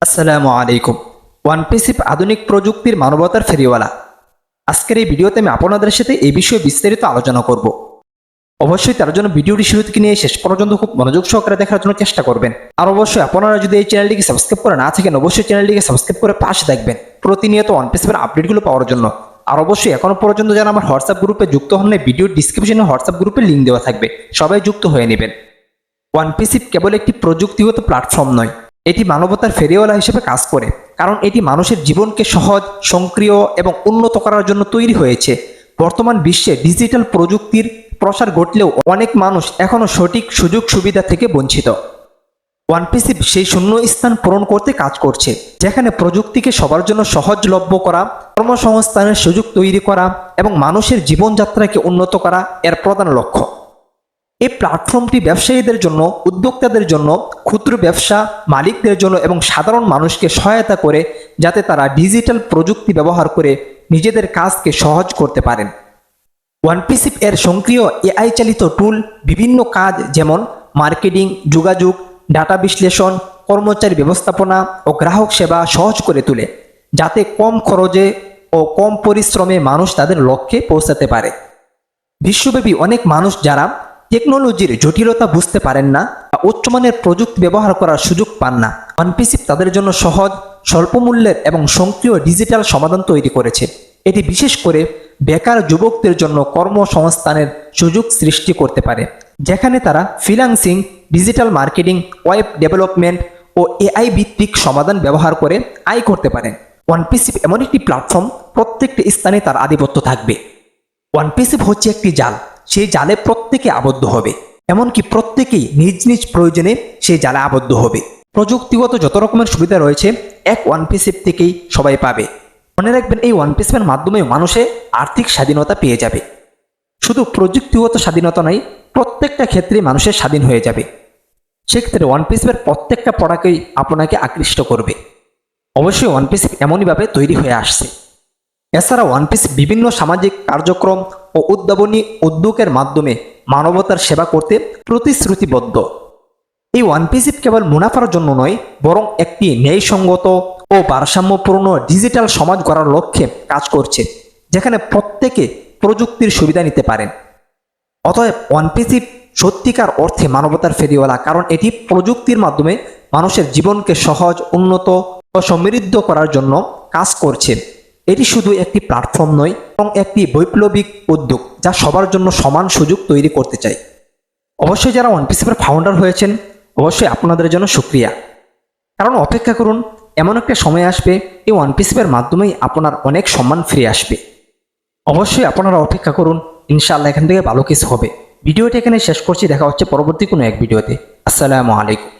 আসসালামু আলাইকুম। ওয়ানপিসিপ আধুনিক প্রযুক্তির মানবতার ফেরিওয়ালা। আজকের এই ভিডিওতে আমি আপনাদের সাথে এই বিষয়ে বিস্তারিত আলোচনা করব। অবশ্যই তার জন্য ভিডিওটি শুরু থেকে নিয়ে শেষ পর্যন্ত খুব মনোযোগ সহকারে দেখার জন্য চেষ্টা করবেন। আর অবশ্যই আপনারা যদি এই চ্যানেলটিকে সাবস্ক্রাইব করে না থাকেন, অবশ্যই চ্যানেলটিকে সাবস্ক্রাইব করে পাশে দেখবেন প্রতিনিয়ত ওয়ানপিসিপের আপডেটগুলো পাওয়ার জন্য। আর অবশ্যই এখনো পর্যন্ত যারা আমার হোয়াটসঅ্যাপ গ্রুপে যুক্ত হন নাই, ভিডিওর ডিসক্রিপশনে হোয়াটসঅ্যাপ গ্রুপের লিঙ্ক দেওয়া থাকবে, সবাই যুক্ত হয়ে নেবেন। ওয়ানপিসিপ কেবল একটি প্রযুক্তিগত প্ল্যাটফর্ম নয়, এটি মানবতার ফেরিওয়ালা হিসেবে কাজ করে, কারণ এটি মানুষের জীবনকে সহজ, সক্রিয় এবং উন্নত করার জন্য তৈরি হয়েছে। বর্তমান বিশ্বে ডিজিটাল প্রযুক্তির প্রসার ঘটলেও অনেক মানুষ এখনও সঠিক সুযোগ সুবিধা থেকে বঞ্চিত। ওয়ানপিসিপ সেই শূন্য স্থান পূরণ করতে কাজ করছে, যেখানে প্রযুক্তিকে সবার জন্য সহজলভ্য করা, কর্মসংস্থানের সুযোগ তৈরি করা এবং মানুষের জীবনযাত্রাকে উন্নত করা এর প্রধান লক্ষ্য। এই প্ল্যাটফর্মটি ব্যবসায়ীদের জন্য, উদ্যোক্তাদের জন্য, ক্ষুদ্র ব্যবসা মালিকদের জন্য এবং সাধারণ মানুষকে সহায়তা করে, যাতে তারা ডিজিটাল প্রযুক্তি ব্যবহার করে নিজেদের কাজকে সহজ করতে পারেন। ওয়ানপিসিপ এর সক্রিয় এআই চালিত টুল বিভিন্ন কাজ যেমন মার্কেটিং, যোগাযোগ, ডাটা বিশ্লেষণ, কর্মচারী ব্যবস্থাপনা ও গ্রাহক সেবা সহজ করে তোলে, যাতে কম খরচে ও কম পরিশ্রমে মানুষ তাদের লক্ষ্যে পৌঁছাতে পারে। বিশ্বব্যাপী অনেক মানুষ যারা টেকনোলজির জটিলতা বুঝতে পারেন না বা উচ্চমানের প্রযুক্তি ব্যবহার করার সুযোগ পান না, ওয়ানপিসিপ তাদের জন্য সহজ, স্বল্প মূল্যের এবং সক্রিয় ডিজিটাল সমাধান তৈরি করেছে। এটি বিশেষ করে বেকার যুবকদের জন্য কর্মসংস্থানের সুযোগ সৃষ্টি করতে পারে, যেখানে তারা freelancing, digital marketing, web development ও এআই ভিত্তিক সমাধান ব্যবহার করে আয় করতে পারেন। ওয়ানপিসিপ এমন একটি প্ল্যাটফর্ম, প্রত্যেকটি স্থানে তার আধিপত্য থাকবে। ওয়ানপিসিপ হচ্ছে একটি জাল, সেই জালে প্রত্যেকে আবদ্ধ হবে, এমনকি প্রত্যেকেই নিজ নিজ প্রয়োজনে সেই জালে আবদ্ধ হবে। প্রযুক্তিগত যত রকমের সুবিধা রয়েছে এক ওয়ানপিসিপ থেকেই সবাই পাবে। মনে রাখবেন, এই ওয়ানপিসিপের মাধ্যমে মানুষে আর্থিক স্বাধীনতা পেয়ে যাবে। শুধু প্রযুক্তিগত স্বাধীনতা নয়, প্রত্যেকটা ক্ষেত্রে মানুষের স্বাধীন হয়ে যাবে। সেক্ষেত্রে ওয়ানপিসিপের প্রত্যেকটা প্রোডাক্টই আপনাকে আকৃষ্ট করবে। অবশ্যই ওয়ানপিসিপ এমনইভাবে তৈরি হয়ে আসছে। এছাড়া ওয়ানপিসিপ বিভিন্ন সামাজিক কার্যক্রম ও উদ্ভাবনী উদ্যোগের মাধ্যমে মানবতার সেবা করতে প্রতিশ্রুতিবদ্ধ। এই ওয়ানপিসিপ কেবল মুনাফার জন্য নয়, বরং একটি ন্যায়সঙ্গত ও ভারসাম্যপূর্ণ ডিজিটাল সমাজ গড়ার লক্ষ্যে কাজ করছে, যেখানে প্রত্যেকে প্রযুক্তির সুবিধা নিতে পারেন। অতএব ওয়ানপিসিপ সত্যিকার অর্থে মানবতার ফেরিওয়ালা, কারণ এটি প্রযুক্তির মাধ্যমে মানুষের জীবনকে সহজ, উন্নত ও সমৃদ্ধ করার জন্য কাজ করছে। এটি শুধু একটি প্ল্যাটফর্ম নয়, এবং একটি বৈপ্লবিক উদ্যোগ যা সবার জন্য সমান সুযোগ তৈরি করতে চায়। অবশ্যই যারা ওয়ানপিসিপের ফাউন্ডার হয়েছেন, অবশ্যই আপনাদের জন্য শুকরিয়া। কারণ অপেক্ষা করুন, এমন একটা সময় আসবে এই ওয়ানপিসিপের মাধ্যমেই আপনার অনেক সম্মান ফিরে আসবে। অবশ্যই আপনারা অপেক্ষা করুন, ইনশাআল্লাহ এখান থেকে ভালো কিছু হবে। ভিডিওটি এখানে শেষ করছি, দেখা হচ্ছে পরবর্তী কোনো এক ভিডিওতে। আসসালামু আলাইকুম।